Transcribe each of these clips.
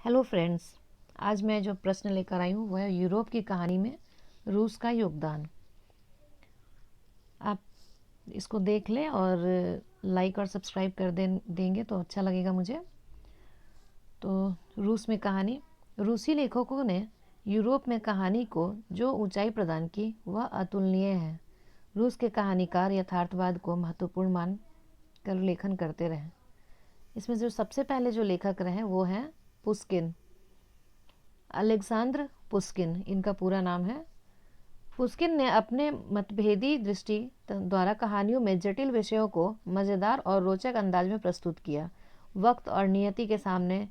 Hello friends, आज मैं जो प्रश्न लेकर आई हूँ वह है यूरोप की कहानी में रूस का योगदान। आप इसको देख लें और लाइक और सब्सक्राइब कर देंगे तो अच्छा लगेगा मुझे। तो रूस में कहानी। रूसी लेखकों ने यूरोप में कहानी को जो ऊंचाई प्रदान की वह अतुलनीय है। रूस के कहानीकार यथार्थवाद को महत्वपूर्ण मान कर लेखन करते रहे। इसमें जो सबसे पहले जो लेखक रहे वो हैं पुस्किन, अलेक्जेंडर पुस्किन इनका पूरा नाम है। पुस्किन ने अपने मतभेदी दृष्टि द्वारा कहानियों में जटिल विषयों को मज़ेदार और रोचक अंदाज में प्रस्तुत किया। वक्त और नियति के सामने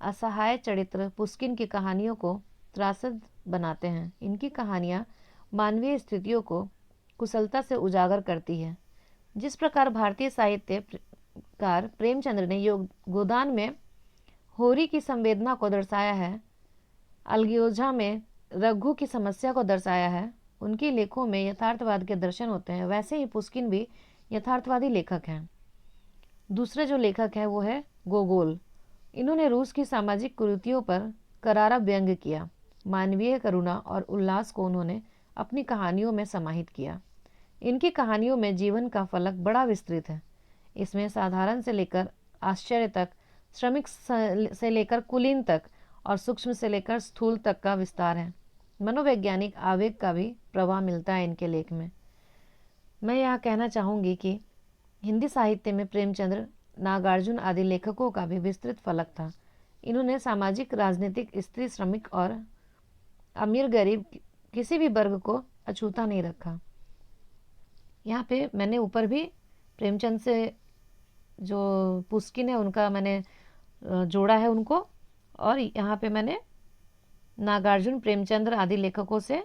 असहाय चरित्र पुस्किन की कहानियों को त्रासद बनाते हैं। इनकी कहानियाँ मानवीय स्थितियों को कुशलता से उजागर करती है। जिस प्रकार भारतीय साहित्यकार प्रेमचंद्र ने गोदान में होरी की संवेदना को दर्शाया है, अलगोजा में रघु की समस्या को दर्शाया है, उनके लेखों में यथार्थवाद के दर्शन होते हैं। वैसे ही पुस्किन भी यथार्थवादी लेखक हैं। दूसरे जो लेखक है वो है गोगोल। इन्होंने रूस की सामाजिक कुरीतियों पर करारा व्यंग किया। मानवीय करुणा और उल्लास को उन्होंने अपनी कहानियों में समाहित किया। इनकी कहानियों में जीवन का फलक बड़ा विस्तृत है। इसमें साधारण से लेकर आश्चर्य तक, श्रमिक से लेकर कुलीन तक और सूक्ष्म से लेकर स्थूल तक का विस्तार है। मनोवैज्ञानिक आवेग का भी प्रवाह मिलता है इनके लेख में। मैं यह कहना चाहूँगी कि हिंदी साहित्य में प्रेमचंद्र, नागार्जुन आदि लेखकों का भी विस्तृत फलक था। इन्होंने सामाजिक, राजनीतिक, स्त्री, श्रमिक और अमीर गरीब किसी भी वर्ग को अछूता नहीं रखा। यहाँ पे मैंने ऊपर भी प्रेमचंद से जो पुस्किन है उनका मैंने जोड़ा है उनको, और यहाँ पे मैंने नागार्जुन, प्रेमचंद्र आदि लेखकों से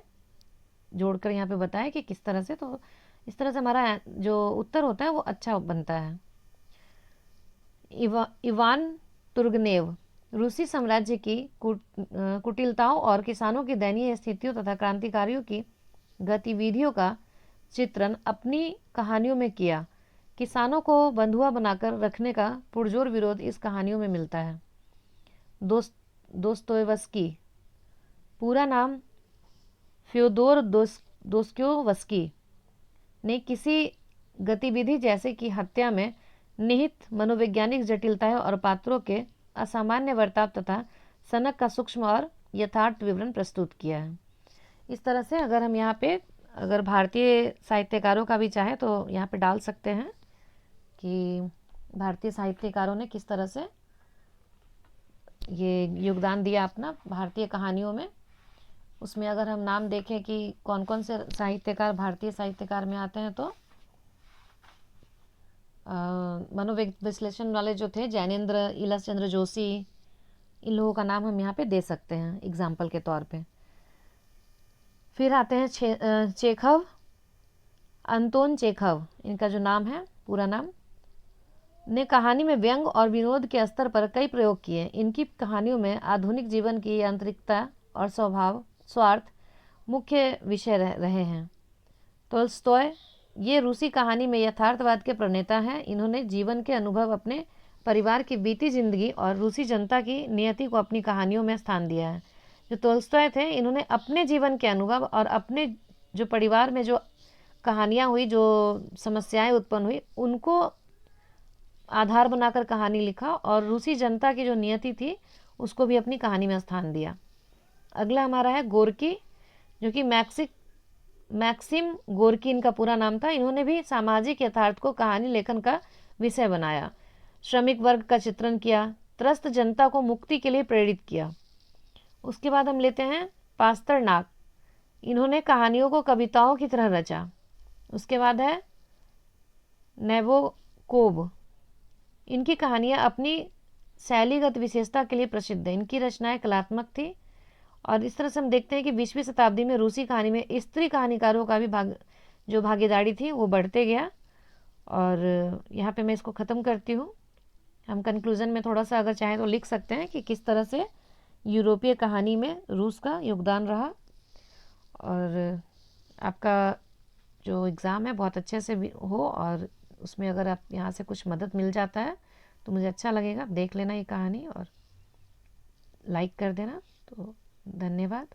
जोड़कर यहाँ पे बताया कि किस तरह से। तो इस तरह से हमारा जो उत्तर होता है वो अच्छा बनता है। इवान तुर्गनेव रूसी साम्राज्य की कुटिलताओं और किसानों की दयनीय स्थितियों तथा क्रांतिकारियों की गतिविधियों का चित्रण अपनी कहानियों में किया। किसानों को बंधुआ बनाकर रखने का पुरजोर विरोध इस कहानियों में मिलता है। दोस्तोयेवस्की, पूरा नाम फ्योदोर दोस्तोयेवस्की, ने किसी गतिविधि जैसे कि हत्या में निहित मनोवैज्ञानिक जटिलताएं और पात्रों के असामान्य वर्ताव तथा सनक का सूक्ष्म और यथार्थ विवरण प्रस्तुत किया है। इस तरह से अगर हम यहाँ पे अगर भारतीय साहित्यकारों का भी चाहे तो यहाँ पे डाल सकते हैं कि भारतीय साहित्यकारों ने किस तरह से ये योगदान दिया अपना भारतीय कहानियों में। उसमें अगर हम नाम देखें कि कौन कौन से साहित्यकार भारतीय साहित्यकार में आते हैं तो मनोविश्लेषण वाले जो थे जैनेन्द्र, इलासचंद्र जोशी, इन लोगों का नाम हम यहाँ पे दे सकते हैं एग्जाम्पल के तौर पे। फिर आते हैं चेखव, अंतोन चेखव इनका जो नाम है पूरा नाम, ने कहानी में व्यंग और विनोद के स्तर पर कई प्रयोग किए। इनकी कहानियों में आधुनिक जीवन की यांत्रिकता और स्वभाव, स्वार्थ मुख्य विषय रहे हैं। तोल्स्टॉय, ये रूसी कहानी में यथार्थवाद के प्रणेता हैं। इन्होंने जीवन के अनुभव, अपने परिवार की बीती जिंदगी और रूसी जनता की नियति को अपनी कहानियों में स्थान दिया है। जो तोल्स्टॉय थे इन्होंने अपने जीवन के अनुभव और अपने जो परिवार में जो कहानियाँ हुई, जो समस्याएं उत्पन्न हुई, उनको आधार बनाकर कहानी लिखा और रूसी जनता की जो नियति थी उसको भी अपनी कहानी में स्थान दिया। अगला हमारा है गोर्की, जो कि मैक्सिम गोर्की इनका पूरा नाम था। इन्होंने भी सामाजिक यथार्थ को कहानी लेखन का विषय बनाया, श्रमिक वर्ग का चित्रण किया, त्रस्त जनता को मुक्ति के लिए प्रेरित किया। उसके बाद हम लेते हैं पास्तरनाक, इन्होंने कहानियों को कविताओं की तरह रचा। उसके बाद है नेबोकोव, इनकी कहानियाँ अपनी शैलीगत विशेषता के लिए प्रसिद्ध है। इनकी रचनाएं कलात्मक थी। और इस तरह से हम देखते हैं कि 20वीं शताब्दी में रूसी कहानी में स्त्री कहानीकारों का भी भागीदारी थी वो बढ़ते गया। और यहाँ पे मैं इसको ख़त्म करती हूँ। हम कंक्लूजन में थोड़ा सा अगर चाहें तो लिख सकते हैं कि किस तरह से यूरोपीय कहानी में रूस का योगदान रहा। और आपका जो एग्ज़ाम है बहुत अच्छे से भी हो, और उसमें अगर आप यहाँ से कुछ मदद मिल जाता है तो मुझे अच्छा लगेगा। देख लेना ये कहानी और लाइक कर देना। तो धन्यवाद।